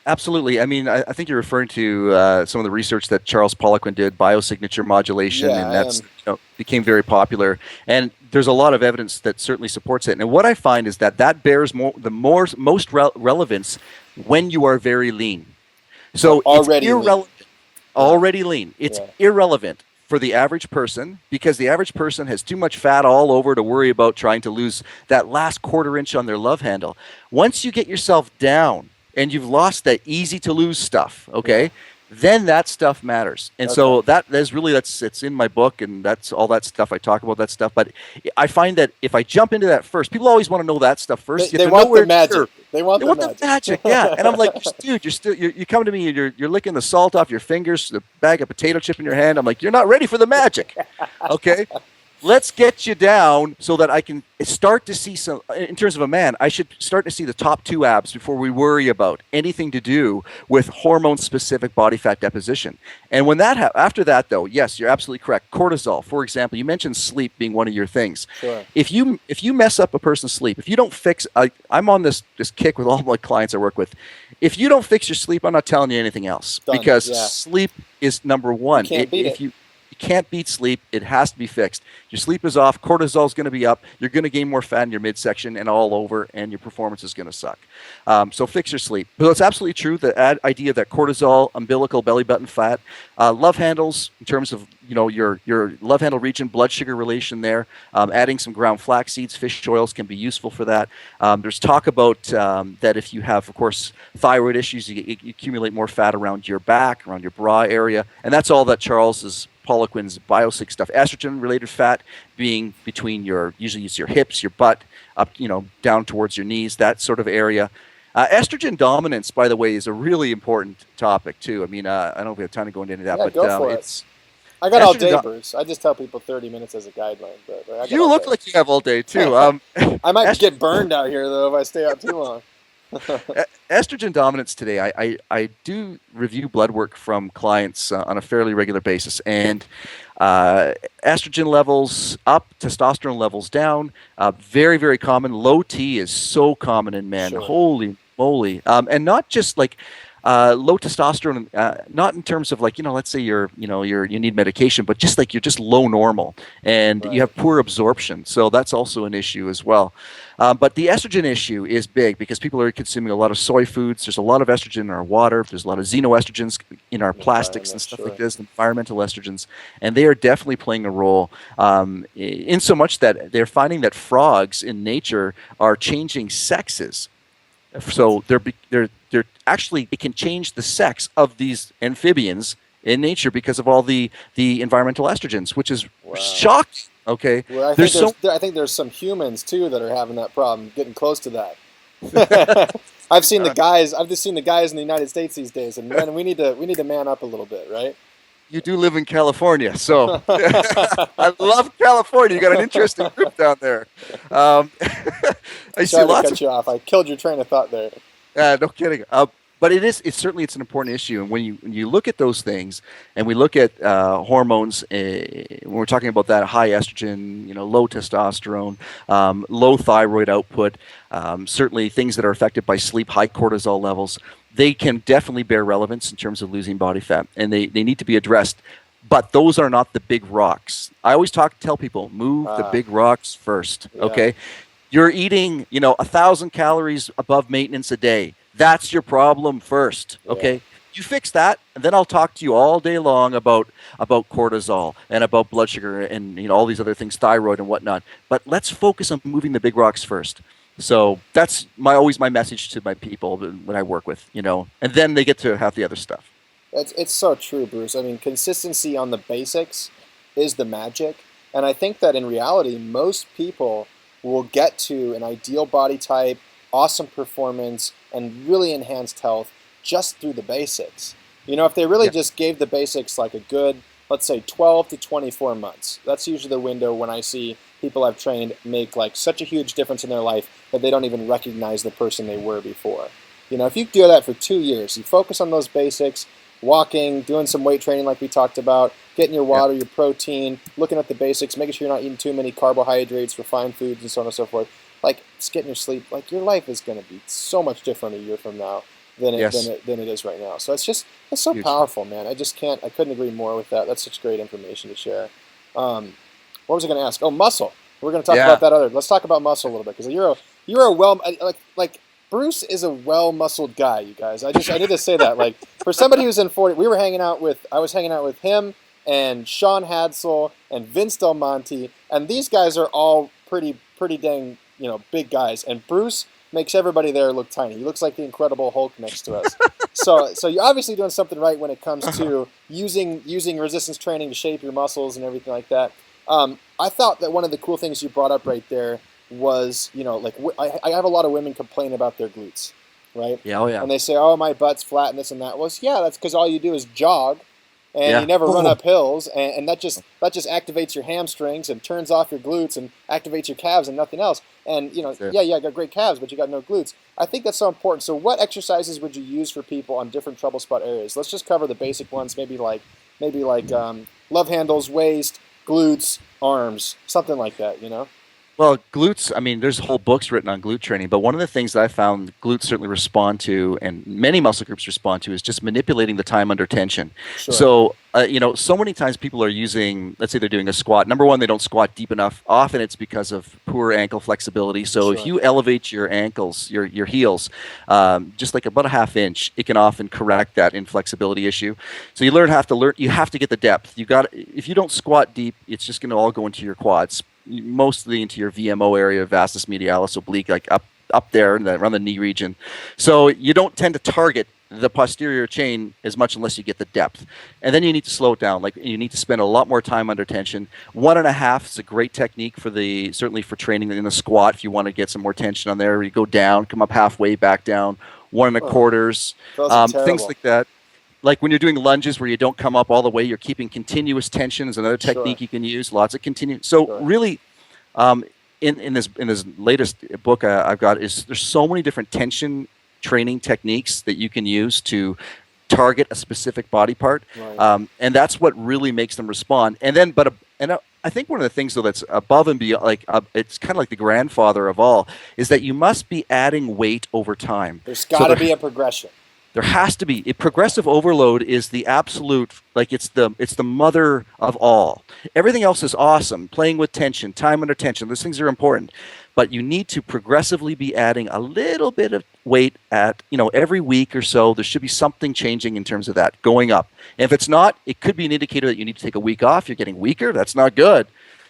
Absolutely. I mean, I think you're referring to some of the research that Charles Poliquin did, biosignature modulation, Yeah, and I that's am. became very popular. And there's a lot of evidence that certainly supports it. And what I find is that that bears most relevance when you are very lean. So So it's already lean. irrelevant, Yeah, already lean. It's yeah, irrelevant for the average person because the average person has too much fat all over to worry about trying to lose that last quarter inch on their love handle. Once you get yourself down and you've lost that easy to lose stuff, yeah. okay, then that stuff matters. And Okay. so that's really that's it's in my book and that's all that stuff I talk about that stuff. But I find that if I jump into that first, people always want to know that stuff They first. You have they to know want the where it's magic. your They want they the want the magic. magic, yeah. And I'm like, dude, you come to me and you're licking the salt off your fingers, the bag of potato chip in your hand. I'm like, you're not ready for the magic, okay? Let's get you down so that I can start to see some. In terms of a man, I should start to see the top two abs before we worry about anything to do with hormone-specific body fat deposition. And when after that, though, yes, you're absolutely correct. Cortisol, for example, you mentioned sleep being one of your things. Sure. If you mess up a person's sleep, if you don't fix, I'm on this kick with all my clients I work with. If you don't fix your sleep, I'm not telling you anything else Done. because Yeah. sleep is number You one. can't beat If it. you can't beat sleep. It has to be fixed. Your sleep is off. Cortisol is going to be up. You're going to gain more fat in your midsection and all over, and your performance is going to suck. So fix your sleep. But it's absolutely true. The idea that cortisol, umbilical, belly button fat, love handles in terms of your love handle region, blood sugar relation there. Adding some ground flax seeds, fish oils can be useful for that. There's talk about that if you have, of course, thyroid issues, you accumulate more fat around your back, around your bra area, and that's all that Charles's Poliquin's biosig stuff. Estrogen related fat being between usually it's your hips, your butt, up, down towards your knees, that sort of area. Estrogen dominance, by the way, is a really important topic too. I mean, I don't know if we have time to go into any of that, Yeah, but go for it. it's I got all estrogen. day, Bruce. I just tell people 30 minutes as a guideline, but I got You all look day. like you have all day too. I might Estrogen get burned out here though if I stay out too long. estrogen dominance today, I do review blood work from clients on a fairly regular basis, and uh, estrogen levels up, testosterone levels down, very, very common. Low T is so common in men. Sure. Holy moly. And not just like low testosterone, not in terms of like, let's say you need medication, but just like you're just low normal and you Right. have poor absorption. So that's also an issue as well. But the estrogen issue is big because people are consuming a lot of soy foods. There's a lot of estrogen in our water. There's a lot of xenoestrogens in our plastics and Environment, stuff like sure. this, environmental estrogens, and they are definitely playing a role. In so much that they're finding that frogs in nature are changing sexes. So they're actually it can change the sex of these amphibians in nature because of all the environmental estrogens, which is Wow. shocking. Okay, Well, I think there's so there's some humans too that are having that problem, getting close to that. I've just seen the guys in the United States these days, and man, we need to man up a little bit, right? you do live in California, so I love California. You got an interesting group down there. Um, I see Sorry to lots cut of you off. I killed your train of thought there. no kidding. But it's certainly it's an important issue, and when you look at those things, and we look at hormones, when we're talking about that high estrogen, low testosterone, low thyroid output, certainly things that are affected by sleep, high cortisol levels, they can definitely bear relevance in terms of losing body fat, and they need to be addressed. But those are not the big rocks. I always tell people, move the Ah, big rocks first. yeah, Okay, you're eating, 1,000 calories above maintenance a day. That's your problem first. yeah. Okay. You fix that, and then I'll talk to you all day long about cortisol and about blood sugar and all these other things, thyroid and whatnot. But let's focus on moving the big rocks first. So that's always my message to my people when I work with, and then they get to have the other stuff. It's so true, Bruce. I mean, consistency on the basics is the magic, and I think that in reality, most people will get to an ideal body type, awesome performance, and really enhanced health just through the basics. If they really Yeah. just gave the basics like a good, let's say, 12 to 24 months. That's usually the window when I see people I've trained make like such a huge difference in their life that they don't even recognize the person they were before. If you do that for 2 years, you focus on those basics, walking, doing some weight training like we talked about, getting your Yeah. water, your protein, looking at the basics, making sure you're not eating too many carbohydrates, refined foods, and so on and so forth. Like, just getting your sleep. Like, your life is going to be so much different a year from now. Yes. than it is right now. So it's so Huge. powerful, man. I couldn't agree more with that. That's such great information to share. What was I going to ask? Oh, muscle. We're going to talk about Yeah. that other. Let's talk about muscle a little bit because you're a well like Bruce is a well muscled guy. You guys, I need to say that. Like for somebody who's in 40, I was hanging out with him and Sean Hadsel and Vince Del Monte, and these guys are all pretty dang big guys, and Bruce makes everybody there look tiny. He looks like the Incredible Hulk next to us. So you're obviously doing something right when it comes to using resistance training to shape your muscles and everything like that. I thought that one of the cool things you brought up right there was, like I have a lot of women complain about their glutes, right? Yeah. Oh yeah. And they say, "Oh, my butt's flat and this and that." Well, yeah, that's because all you do is jog, and you Yeah. never run Oh. up hills, and that just activates your hamstrings and turns off your glutes and activates your calves and nothing else. And That's it. yeah, you got great calves, but you got no glutes. I think that's so important. So, what exercises would you use for people on different trouble spot areas? Let's just cover the basic ones, maybe like love handles, waist, glutes, arms, something like that. Well, glutes, I mean, there's whole books written on glute training, but one of the things that I found glutes certainly respond to, and many muscle groups respond to, is just manipulating the time under tension. Sure, So, so many times people are using, let's say they're doing a squat. Number one, they don't squat deep enough. Often it's because of poor ankle flexibility. So if sure. you elevate your ankles, your heels, just like about a half inch, it can often correct that inflexibility issue. So you have to get the depth. If you don't squat deep, it's just going to all go into your quads, mostly into your VMO area, vastus medialis oblique, like up there and around the knee region. So you don't tend to target the posterior chain as much unless you get the depth. And then you need to slow it down. Like you need to spend a lot more time under tension. 1.5 is a great technique certainly for training in a squat. If you want to get some more tension on there, you go down, come up halfway, back down. 1.25, Those are things terrible. like that. Like when you're doing lunges where you don't come up all the way, you're keeping continuous tension is another Sure, technique you can use. Lots of continuous. So sure. really, um, in this latest book I've got is there's so many different tension training techniques that you can use to target a specific body part, Right. and that's what really makes them respond. I think one of the things though that's above and beyond, like it's kind of like the grandfather of all, is that you must be adding weight over time. There's So got to be a progression. there has to be. Progressive overload is the absolute, like it's the mother of all. Everything else is awesome. Playing with tension, time under tension, those things are important. But you need to progressively be adding a little bit of weight every week or so. There should be something changing in terms of that, going up. And if it's not, it could be an indicator that you need to take a week off. You're getting weaker. That's not good.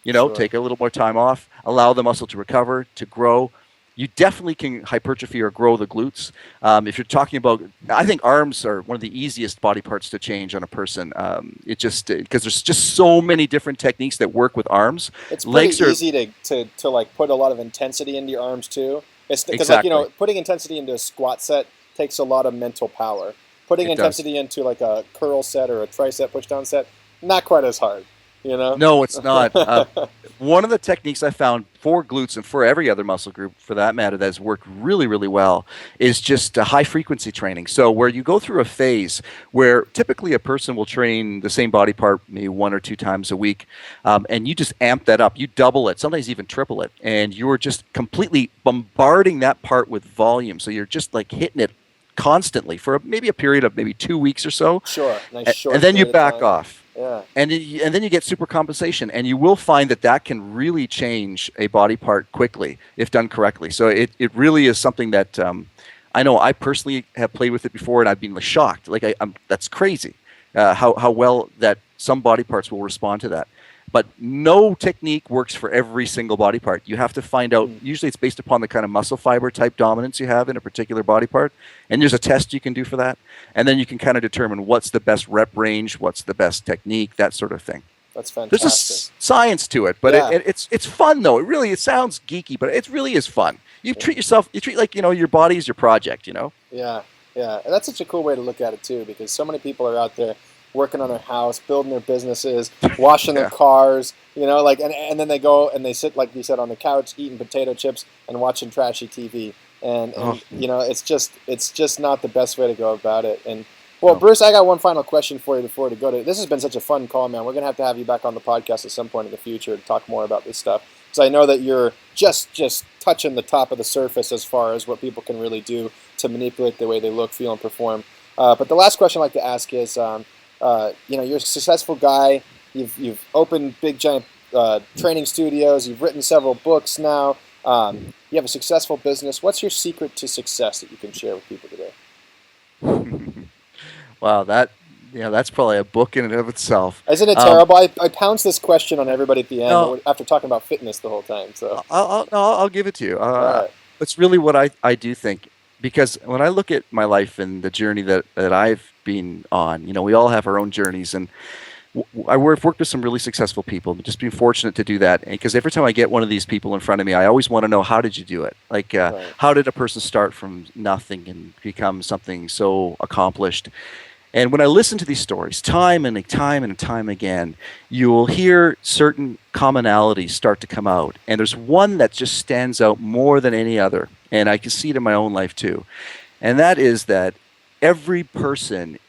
Sure. Take a little more time off, allow the muscle to recover, to grow. You definitely can hypertrophy or grow the glutes. If you're talking about, I think arms are one of the easiest body parts to change on a person. It just because there's just so many different techniques that work with arms. It's pretty Legs are easy to like put a lot of intensity into your arms too. It's because exactly. putting intensity into a squat set takes a lot of mental power. Putting It does. intensity into like a curl set or a tricep pushdown set, not quite as hard. You know. No, it's not. One of the techniques I found for glutes and for every other muscle group, for that matter, that has worked really, really well is just high frequency training. So where you go through a phase where typically a person will train the same body part maybe 1 or 2 times a week, and you just amp that up. You double it, sometimes even triple it, and you're just completely bombarding that part with volume. So you're just like hitting it constantly for maybe a period of maybe 2 weeks or so, Sure. Nice short and then you period of back time. off. Yeah. And then you get super compensation, and you will find that can really change a body part quickly if done correctly. So it really is something that I know I personally have played with it before, and I've been shocked. Like that's crazy how well that some body parts will respond to that. But no technique works for every single body part. You have to find out. Usually, it's based upon the kind of muscle fiber type dominance you have in a particular body part, and there's a test you can do for that. And then you can kind of determine what's the best rep range, what's the best technique, that sort of thing. That's There's fantastic. science to it, but Yeah. it's fun though. It sounds geeky, but it really is fun. You treat like your body is your project. Yeah, yeah, and that's such a cool way to look at it too, because so many people are out there working on their house, building their businesses, washing their Yeah. cars, and then they go and they sit, like you said, on the couch eating potato chips and watching trashy TV, and Oh, it's just not the best way to go about it. And well, no. Bruce, I got one final question for you before we go to. This has been such a fun call, man. We're gonna have you back on the podcast at some point in the future to talk more about this stuff, because I know that you're just touching the top of the surface as far as what people can really do to manipulate the way they look, feel, and perform. But the last question I'd like to ask is, you're a successful guy. You've opened big giant training studios. You've written several books now. You have a successful business. What's your secret to success that you can share with people today? Wow, that's probably a book in and of itself. Isn't it Um, terrible? I pounce this question on everybody at the no, end after talking about fitness the whole time. So, I'll give it to you. all right. It's really what I do think, because when I look at my life and the journey that I've been on, we all have our own journeys, and I've worked with some really successful people. Just been fortunate to do that, because every time I get one of these people in front of me, I always want to know, how did you do it? Like, Right. how did a person start from nothing and become something so accomplished? And when I listen to these stories time and time and time again, you will hear certain commonalities start to come out. And there's one that just stands out more than any other. And I can see it in my own life too. And that is that every person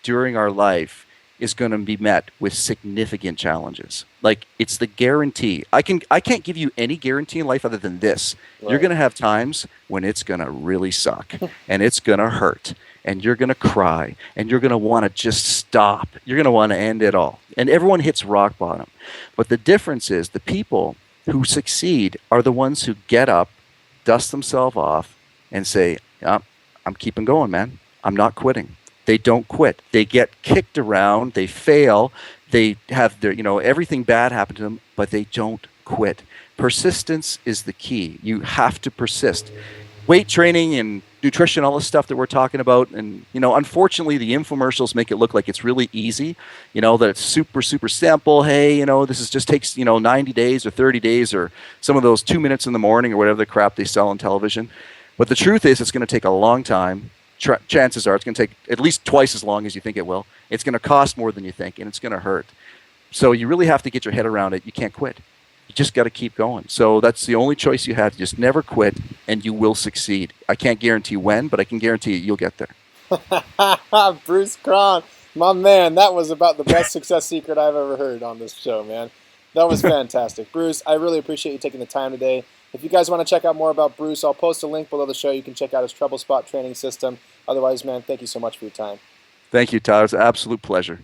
during our life is going to be met with significant challenges. Like, it's the guarantee. I can't give you any guarantee in life other than this. You're Right. going to have times when it's going to really suck and it's going to hurt and you're going to cry and you're going to want to just stop. You're going to want to end it all. And everyone hits rock bottom. But the difference is, the people who succeed are the ones who get up, dust themselves off, and say, yeah, I'm keeping going, man. I'm not quitting. They don't quit. They get kicked around. They fail. They have everything bad happen to them, but they don't quit. Persistence is the key. You have to persist. Weight training and nutrition, all the stuff that we're talking about, and unfortunately, the infomercials make it look like it's really easy. That it's super, super simple. Hey, this is just takes 90 days or 30 days, or some of those 2 minutes in the morning, or whatever the crap they sell on television. But the truth is, it's going to take a long time. Chances are it's going to take at least twice as long as you think it will. It's going to cost more than you think, and it's going to hurt. So you really have to get your head around it. You can't quit. You just got to keep going. So that's the only choice you have. Just never quit, and you will succeed. I can't guarantee when, but I can guarantee you'll get there. Bruce Krahn, my man, that was about the best success secret I've ever heard on this show, man. That was fantastic. Bruce, I really appreciate you taking the time today. If you guys want to check out more about Bruce, I'll post a link below the show. You can check out his Trouble Spot training system. Otherwise, man, thank you so much for your time. Thank you, Tyler. It's an absolute pleasure.